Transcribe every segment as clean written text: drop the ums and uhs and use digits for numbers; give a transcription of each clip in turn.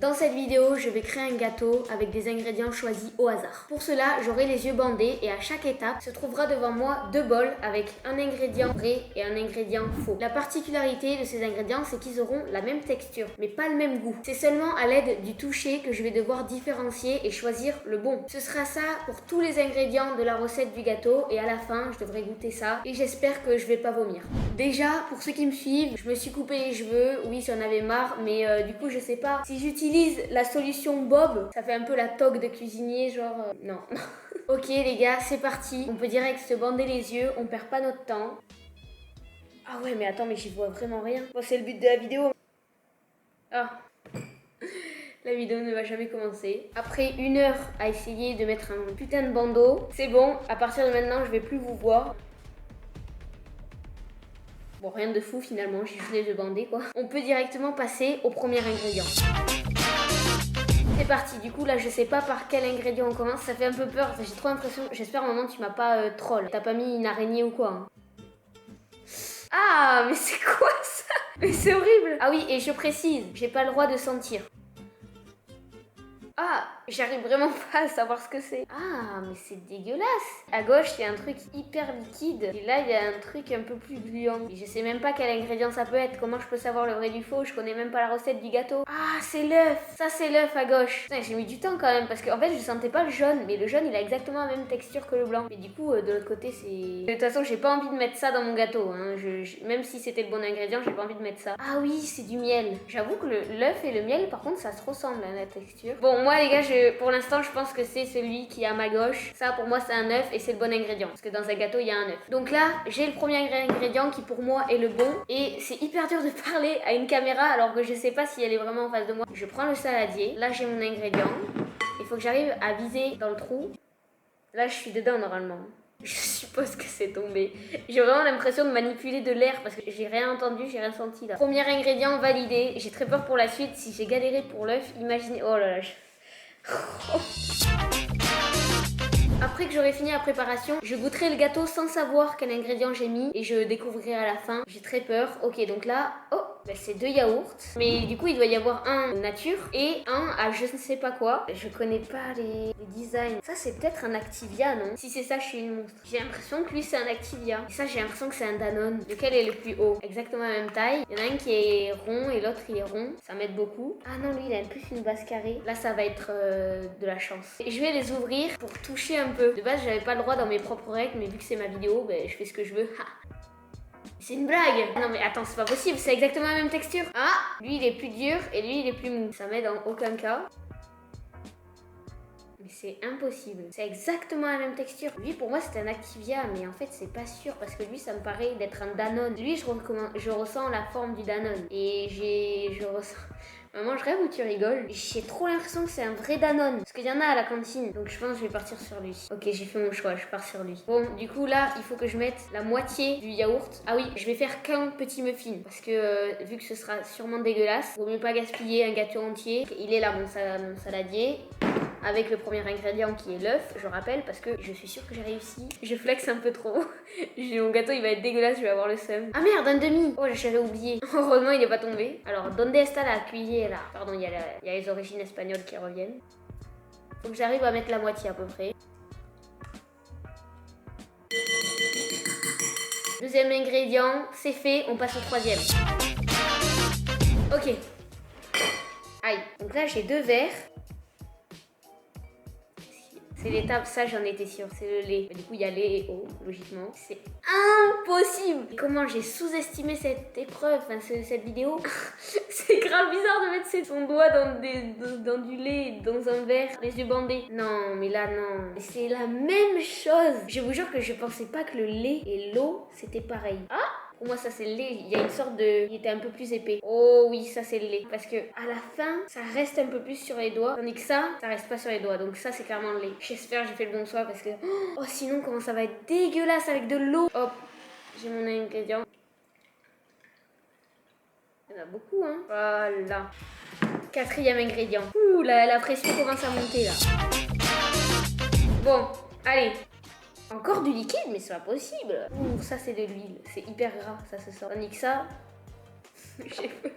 Dans cette vidéo, je vais créer un gâteau avec des ingrédients choisis au hasard. Pour cela, j'aurai les yeux bandés et à chaque étape se trouvera devant moi deux bols avec un ingrédient vrai et un ingrédient faux. La particularité de ces ingrédients, c'est qu'ils auront la même texture, mais pas le même goût. C'est seulement à l'aide du toucher que je vais devoir différencier et choisir le bon. Ce sera ça pour tous les ingrédients de la recette du gâteau et à la fin, je devrais goûter ça et j'espère que je vais pas vomir. Déjà, pour ceux qui me suivent, je me suis coupé les cheveux, oui, j'en avais marre, mais du coup, je sais pas. Si j'utilise la solution Bob, ça fait un peu la toque de cuisinier, genre... non. Ok les gars, c'est parti. On peut direct se bander les yeux, on perd pas notre temps. Ah ouais, mais attends, mais j'y vois vraiment rien. Bon, c'est le but de la vidéo. Ah. La vidéo ne va jamais commencer. Après 1 heure à essayer de mettre un putain de bandeau, c'est bon, à partir de maintenant, je vais plus vous voir. Bon, rien de fou finalement, j'ai juste les yeux bandés quoi. On peut directement passer au premier ingrédient. C'est parti, du coup là je sais pas par quel ingrédient on commence, ça fait un peu peur, enfin, j'ai trop l'impression, j'espère maman tu m'as pas troll, t'as pas mis une araignée ou quoi hein. Ah mais c'est quoi ça? Mais c'est horrible. Ah oui et je précise, j'ai pas le droit de sentir. Ah, j'arrive vraiment pas à savoir ce que c'est. Ah, mais c'est dégueulasse. À gauche, il y a un truc hyper liquide. Et là, il y a un truc un peu plus gluant. Et je sais même pas quel ingrédient ça peut être. Comment je peux savoir le vrai du faux? Je connais même pas la recette du gâteau. Ah, c'est l'œuf. Ça, c'est l'œuf à gauche. Putain, j'ai mis du temps quand même. Parce qu'en fait, je sentais pas le jaune. Mais le jaune, il a exactement la même texture que le blanc. Mais du coup, de l'autre côté, c'est... De toute façon, j'ai pas envie de mettre ça dans mon gâteau. Hein. Même si c'était le bon ingrédient, j'ai pas envie de mettre ça. Ah oui, c'est du miel. J'avoue que l'œuf et le miel, par contre, ça se ressemble à la texture. Bon, moi les gars, pour l'instant je pense que c'est celui qui est à ma gauche. Ça pour moi c'est un œuf et c'est le bon ingrédient. Parce que dans un gâteau il y a un œuf. Donc là j'ai le premier ingrédient qui pour moi est le bon. Et c'est hyper dur de parler à une caméra alors que je sais pas si elle est vraiment en face de moi. Je prends le saladier. Là j'ai mon ingrédient. Il faut que j'arrive à viser dans le trou. Là je suis dedans normalement. Je suppose que c'est tombé. J'ai vraiment l'impression de manipuler de l'air parce que j'ai rien entendu, j'ai rien senti là. Premier ingrédient validé. J'ai très peur pour la suite. Si j'ai galéré pour l'œuf, imaginez... Oh là là. Après que j'aurai fini la préparation, je goûterai le gâteau sans savoir quel ingrédient j'ai mis et je découvrirai à la fin. J'ai très peur. Ok, donc là, oh, bah c'est 2 yaourts. Mais du coup, il doit y avoir un nature et un à je ne sais pas quoi. Je connais pas les designs. Ça, c'est peut-être un Activia, non? Si c'est ça, je suis une monstre. J'ai l'impression que lui, c'est un Activia. Et ça, j'ai l'impression que c'est un Danone. Lequel est le plus haut? Exactement la même taille. Il y en a un qui est rond et l'autre, il est rond. Ça m'aide beaucoup. Ah non, lui, il a plus une base carrée. Là, ça va être de la chance. Et je vais les ouvrir pour toucher un peu. De base, j'avais pas le droit dans mes propres règles, mais vu que c'est ma vidéo, ben, je fais ce que je veux. Ha. C'est une blague. Non mais attends, c'est pas possible, c'est exactement la même texture. Ah, lui il est plus dur et lui il est plus mou. Ça m'aide en aucun cas. Mais c'est impossible. C'est exactement la même texture. Lui pour moi c'est un Activia, mais en fait c'est pas sûr parce que lui ça me paraît d'être un Danone. Lui je ressens la forme du Danone. Et je ressens... Maman, je rêve ou tu rigoles? J'ai trop l'impression que c'est un vrai Danone. Parce qu'il y en a à la cantine. Donc je pense que je vais partir sur lui. Ok, j'ai fait mon choix, je pars sur lui. Bon, du coup là, il faut que je mette la moitié du yaourt. Ah oui, je vais faire qu'un petit muffin. Parce que vu que ce sera sûrement dégueulasse, vaut mieux pas gaspiller un gâteau entier. Il est là mon saladier. Avec le premier ingrédient qui est l'œuf, je rappelle, parce que je suis sûre que j'ai réussi. Je flex un peu trop. Mon gâteau il va être dégueulasse, je vais avoir le seum. Ah merde, un demi. Oh, j'avais oublié. Heureusement il est pas tombé. Alors, donde está la cuillère? Pardon, il y a les origines espagnoles qui reviennent. Faut que j'arrive à mettre la moitié à peu près. Deuxième ingrédient, c'est fait, on passe au troisième. Ok. Aïe, donc là j'ai 2 verres. C'est l'étape, ça j'en étais sûre, c'est le lait. Du coup il y a lait et eau, logiquement. C'est impossible. Comment j'ai sous-estimé cette épreuve, enfin cette vidéo. C'est grave bizarre de mettre son doigt dans du lait, dans un verre, les yeux bandés. Non, mais là non. C'est la même chose. Je vous jure que je pensais pas que le lait et l'eau c'était pareil. Ah! Pour moi, ça c'est le lait. Il y a une sorte de... Il était un peu plus épais. Oh oui, ça c'est le lait. Parce que à la fin, ça reste un peu plus sur les doigts. Tandis que ça reste pas sur les doigts. Donc ça, c'est clairement le lait. J'espère que j'ai fait le bon choix parce que... Oh, sinon, comment ça va être dégueulasse avec de l'eau. Hop, j'ai mon ingrédient. Il y en a beaucoup, hein. Voilà. 4e ingrédient. Ouh, la pression commence à monter, là. Bon, allez. Encore du liquide, mais c'est pas possible. Ouh, ça c'est de l'huile. C'est hyper gras, ça se sent. Tandis que ça, j'ai peur.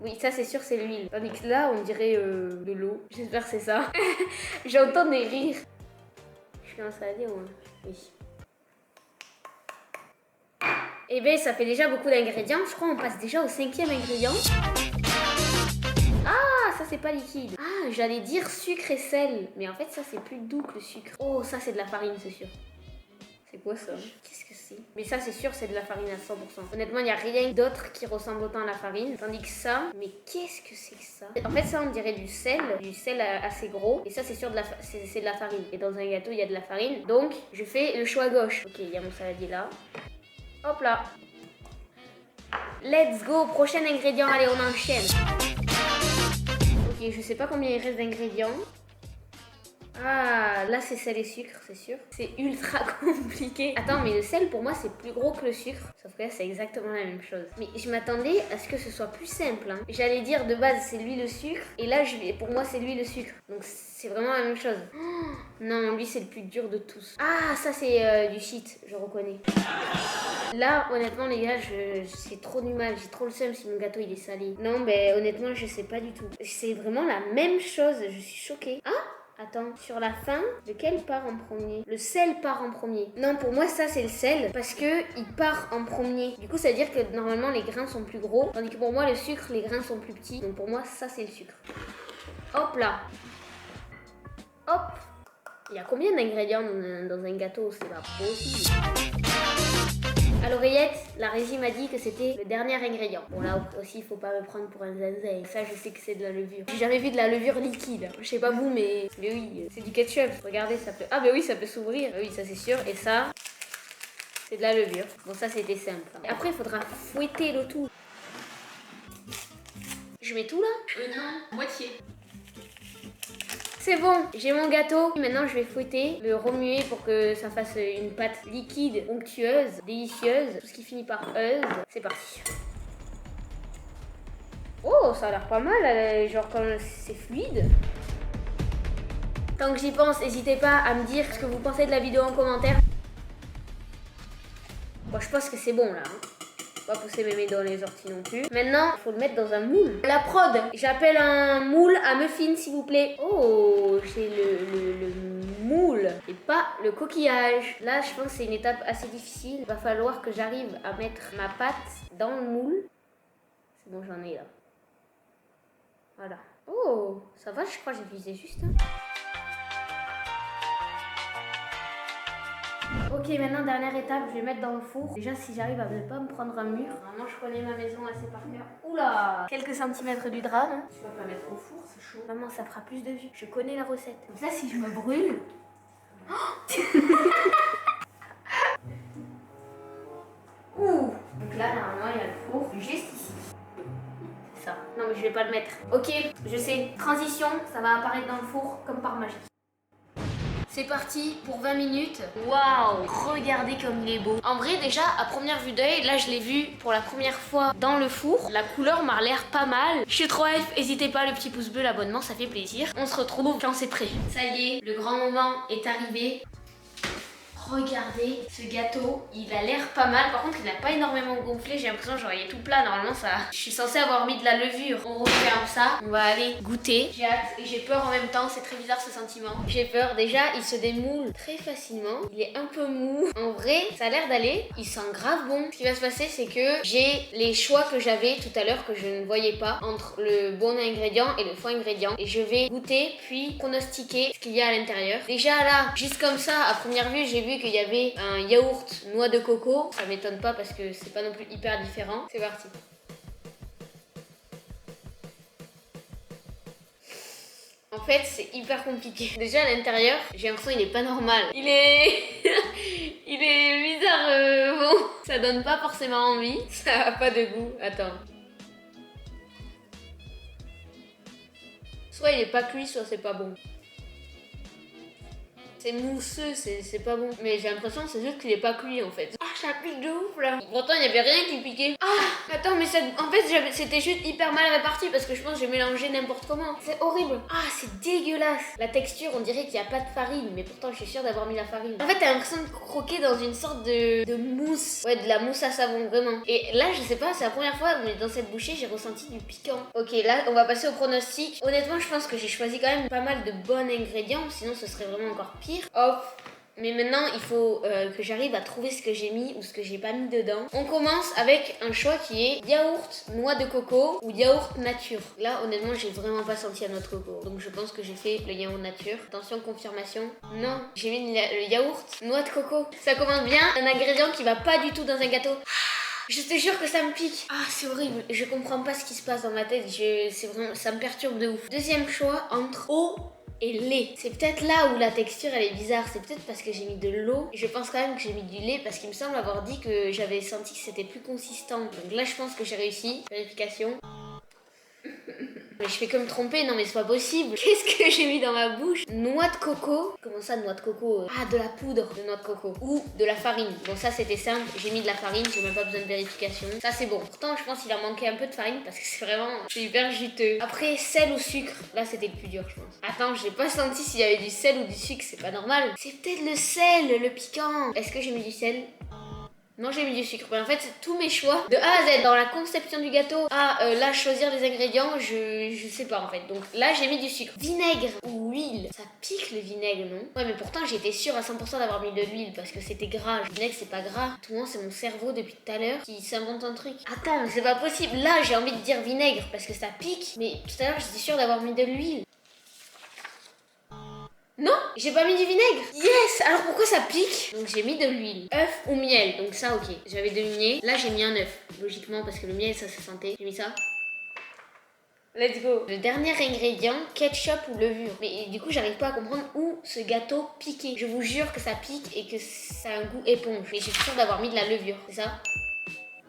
Oui, ça c'est sûr, c'est l'huile. Tandis que là, on dirait de l'eau. J'espère que c'est ça. J'entends des rires. Je commence à dire, ouais. Oui. Eh bien, ça fait déjà beaucoup d'ingrédients. Je crois qu'on passe déjà au 5e ingrédient. Ah, ça c'est pas liquide. Ah, j'allais dire sucre et sel. Mais en fait, ça c'est plus doux que le sucre. Oh, ça c'est de la farine, c'est sûr. C'est quoi ça? Qu'est-ce que c'est? Mais ça, c'est sûr, c'est de la farine à 100%. Honnêtement, il n'y a rien d'autre qui ressemble autant à la farine. Tandis que ça, mais qu'est-ce que c'est que ça? En fait, ça, on dirait du sel assez gros. Et ça, c'est sûr, c'est de la farine. Et dans un gâteau, il y a de la farine. Donc, je fais le choix à gauche. Ok, il y a mon saladier là. Hop là. Let's go, prochain ingrédient. Allez, on enchaîne. Ok, je sais pas combien il reste d'ingrédients. Ah, là c'est sel et sucre, c'est sûr. C'est ultra compliqué. Attends, mais le sel pour moi c'est plus gros que le sucre. Sauf que là c'est exactement la même chose. Mais je m'attendais à ce que ce soit plus simple. Hein. J'allais dire de base c'est lui le sucre. Et là pour moi c'est lui le sucre. Donc c'est vraiment la même chose. Oh, non, lui c'est le plus dur de tous. Ah, ça c'est du shit, je reconnais. Là, honnêtement, les gars, j'ai trop du mal. J'ai trop le seum si mon gâteau il est salé. Non, ben honnêtement, je sais pas du tout. C'est vraiment la même chose. Je suis choquée. Ah! Attends, sur la fin, lequel part en premier? Le sel part en premier. Non, pour moi, ça, c'est le sel, parce que il part en premier. Du coup, ça veut dire que normalement, les grains sont plus gros, tandis que pour moi, le sucre, les grains sont plus petits. Donc pour moi, ça, c'est le sucre. Hop là. Hop. Il y a combien d'ingrédients dans un gâteau? C'est pas possible. À l'oreillette, la régie m'a dit que c'était le dernier ingrédient. Bon là aussi, il faut pas me prendre pour un zinzin. Ça, je sais que c'est de la levure. J'ai jamais vu de la levure liquide. Je sais pas vous, mais oui, c'est du ketchup. Regardez, ça peut... Ah bah oui, ça peut s'ouvrir. Oui, ça c'est sûr. Et ça, c'est de la levure. Bon, ça c'était simple. Et après, il faudra fouetter le tout. Je mets tout là? Non, moitié. C'est bon, j'ai mon gâteau. Maintenant, je vais fouetter, le remuer pour que ça fasse une pâte liquide, onctueuse, délicieuse. Tout ce qui finit par euse. C'est parti. Oh, ça a l'air pas mal, genre quand c'est fluide. Tant que j'y pense, n'hésitez pas à me dire ce que vous pensez de la vidéo en commentaire. Bon, je pense que c'est bon là. Hein. Pas pousser mes mains dans les orties non plus. Maintenant, il faut le mettre dans un moule. La prod, j'appelle un moule à muffin s'il vous plaît. Oh, j'ai le moule et pas le coquillage. Là, je pense que c'est une étape assez difficile. Il va falloir que j'arrive à mettre ma pâte dans le moule. C'est bon, j'en ai là. Voilà. Oh, ça va, je crois que j'ai visé juste. Hein. Ok, maintenant dernière étape, je vais mettre dans le four. Déjà, si j'arrive à ne pas me prendre un mur. Vraiment, je connais ma maison assez par cœur. Oula, quelques centimètres du drap. Hein. Tu vas pas mettre au four, c'est chaud. Vraiment, ça fera plus de vue. Je connais la recette. Comme ça, si je me brûle... Ouh. Donc là, normalement, il y a le four juste ici. C'est ça. Non, mais je vais pas le mettre. Ok, je sais. Transition, ça va apparaître dans le four comme par magie. C'est parti pour 20 minutes. Waouh, regardez comme il est beau. En vrai, déjà, à première vue d'œil, là, je l'ai vu pour la première fois dans le four. La couleur m'a l'air pas mal. Je suis trop hype. N'hésitez pas, le petit pouce bleu, l'abonnement, ça fait plaisir. On se retrouve quand c'est prêt. Ça y est, le grand moment est arrivé. Regardez ce gâteau, il a l'air pas mal. Par contre, il n'a pas énormément gonflé. J'ai l'impression que genre il est tout plat. Normalement, ça. Je suis censée avoir mis de la levure. On referme ça. On va aller goûter. J'ai hâte et j'ai peur en même temps. C'est très bizarre ce sentiment. J'ai peur. Déjà, il se démoule très facilement. Il est un peu mou. En vrai, ça a l'air d'aller. Il sent grave bon. Ce qui va se passer, c'est que j'ai les choix que j'avais tout à l'heure que je ne voyais pas entre le bon ingrédient et le faux ingrédient. Et je vais goûter puis pronostiquer ce qu'il y a à l'intérieur. Déjà là, juste comme ça, à première vue, j'ai vu qu'il y avait un yaourt noix de coco. Ça m'étonne pas parce que c'est pas non plus hyper différent. C'est parti. En fait, c'est hyper compliqué. Déjà à l'intérieur, j'ai l'impression qu'il est pas normal. Il est... il est bizarre. Bon, ça donne pas forcément envie. Ça a pas de goût. Attends. Soit il est pas cuit, soit c'est pas bon. C'est mousseux, c'est pas bon. Mais j'ai l'impression que c'est juste qu'il est pas cuit en fait. Ah, ça pique de ouf là. Pourtant, il n'y avait rien qui piquait. Ah, attends, mais ça, en fait, c'était juste hyper mal réparti parce que je pense que j'ai mélangé n'importe comment. C'est horrible. Ah, c'est dégueulasse. La texture, on dirait qu'il n'y a pas de farine, mais pourtant, je suis sûre d'avoir mis la farine. En fait, t'as l'impression de croquer dans une sorte de mousse. Ouais, de la mousse à savon, vraiment. Et là, je sais pas, c'est la première fois où dans cette bouchée, j'ai ressenti du piquant. Ok, là, on va passer au pronostic. Honnêtement, je pense que j'ai choisi quand même pas mal de bons ingrédients, sinon ce serait vraiment encore pire. Hop. Mais maintenant, il faut que j'arrive à trouver ce que j'ai mis ou ce que j'ai pas mis dedans. On commence avec un choix qui est yaourt, noix de coco ou yaourt nature. Là, honnêtement, j'ai vraiment pas senti la noix de coco. Donc, je pense que j'ai fait le yaourt nature. Attention, confirmation. Non, j'ai mis le yaourt, noix de coco. Ça commence bien. Un ingrédient qui va pas du tout dans un gâteau. Je te jure que ça me pique. Ah, c'est horrible. Je comprends pas ce qui se passe dans ma tête. C'est vraiment, ça me perturbe de ouf. Deuxième choix entre eau et lait. C'est peut-être là où la texture elle est bizarre. C'est peut-être parce que j'ai mis de l'eau. Je pense quand même que j'ai mis du lait parce qu'il me semble avoir dit que j'avais senti que c'était plus consistant. Donc là, je pense que j'ai réussi. Vérification. Mais je fais comme tromper, non mais c'est pas possible. Qu'est-ce que j'ai mis dans ma bouche? Noix de coco. Comment ça, noix de coco? Ah, de la poudre de noix de coco. Ou de la farine. Bon, ça c'était simple. J'ai mis de la farine, j'ai même pas besoin de vérification. Ça c'est bon. Pourtant, je pense qu'il a manqué un peu de farine parce que c'est vraiment... c'est hyper juteux. Après, sel ou sucre. Là, c'était le plus dur, je pense. Attends, j'ai pas senti s'il y avait du sel ou du sucre. C'est pas normal. C'est peut-être le sel, le piquant. Est-ce que j'ai mis du sel? Non, j'ai mis du sucre. Mais en fait, c'est tous mes choix de A à Z dans la conception du gâteau. Là, choisir les ingrédients, je sais pas en fait. Donc là, j'ai mis du sucre. Vinaigre ou huile. Ça pique le vinaigre, non? Ouais, mais pourtant, j'étais sûre à 100% d'avoir mis de l'huile parce que c'était gras. Le vinaigre, c'est pas gras. Tout le monde, c'est mon cerveau depuis tout à l'heure qui s'invente un truc. Attends, mais c'est pas possible. Là, j'ai envie de dire vinaigre parce que ça pique. Mais tout à l'heure, j'étais sûre d'avoir mis de l'huile. Non, j'ai pas mis du vinaigre. Yes. Alors pourquoi ça pique? Donc j'ai mis de l'huile. Œuf ou miel. Donc ça, ok. J'avais deviné. Là, j'ai mis un œuf. Logiquement, parce que le miel, ça se sentait. J'ai mis ça. Let's go. Le dernier ingrédient, ketchup ou levure. Mais du coup, j'arrive pas à comprendre où ce gâteau piquait. Je vous jure que ça pique et que ça a un goût éponge. Mais je suis sûre d'avoir mis de la levure. C'est ça?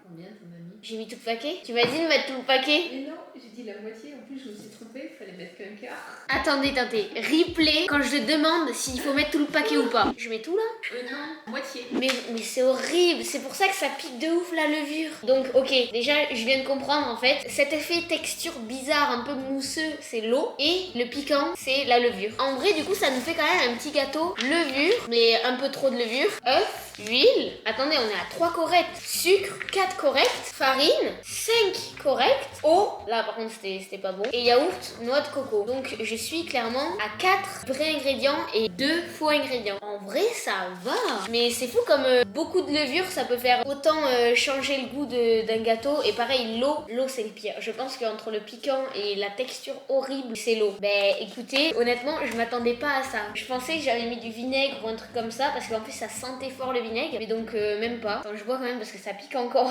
Combien t'en as mis? J'ai mis tout le paquet? Tu m'as dit de mettre tout le paquet? Mais non, j'ai dit la moitié. En plus, je me suis trompée. Il fallait mettre qu'un quart. Attendez. Replay quand je demande s'il faut mettre tout le paquet ou pas. Je mets tout là? Non, moitié. Mais c'est horrible, c'est pour ça que ça pique de ouf la levure. Donc ok, déjà je viens de comprendre en fait, cet effet texture bizarre, un peu mousseux, c'est l'eau et le piquant, c'est la levure. En vrai du coup ça nous fait quand même un petit gâteau levure, mais un peu trop de levure, œuf, huile, attendez on est à 3 corrects, sucre, 4 corrects, farine, 5 corrects, eau, là par contre c'était pas bon, et yaourt, noix de coco. Donc je suis clairement à 4 vrais ingrédients et 2 faux ingrédients. En vrai ça va. Mais c'est fou comme beaucoup de levure ça peut faire autant changer le goût d'un gâteau. Et pareil l'eau c'est le pire. Je pense qu'entre le piquant et la texture horrible c'est l'eau. Ben écoutez, honnêtement je m'attendais pas à ça. Je pensais que j'avais mis du vinaigre ou un truc comme ça parce qu'en plus ça sentait fort le vinaigre. Mais donc même pas. Attends, je bois quand même parce que ça pique encore.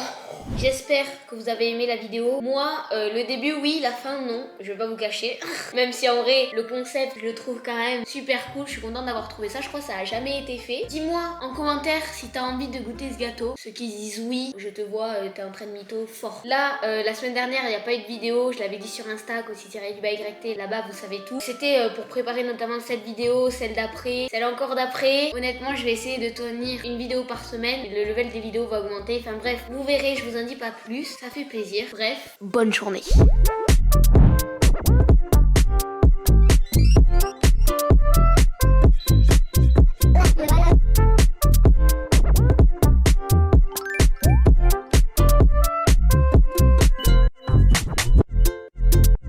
J'espère que vous avez aimé la vidéo. Moi le début oui, la fin non. Je vais pas vous cacher. Même si en vrai le concept je le trouve quand même super cool. Je suis contente d'avoir trouvé ça. Je crois que ça a jamais été fait. Dis-moi en commentaire si t'as envie de goûter ce gâteau. Ceux qui disent oui, je te vois, t'es en train de mytho fort. Là, la semaine dernière, il n'y a pas eu de vidéo. Je l'avais dit sur Insta, aussi-du-YT. Là-bas, vous savez tout. C'était pour préparer notamment cette vidéo, celle d'après, celle encore d'après. Honnêtement, je vais essayer de tenir une vidéo par semaine. Le level des vidéos va augmenter. Enfin bref, vous verrez, je vous en dis pas plus. Ça fait plaisir. Bref, bonne journée.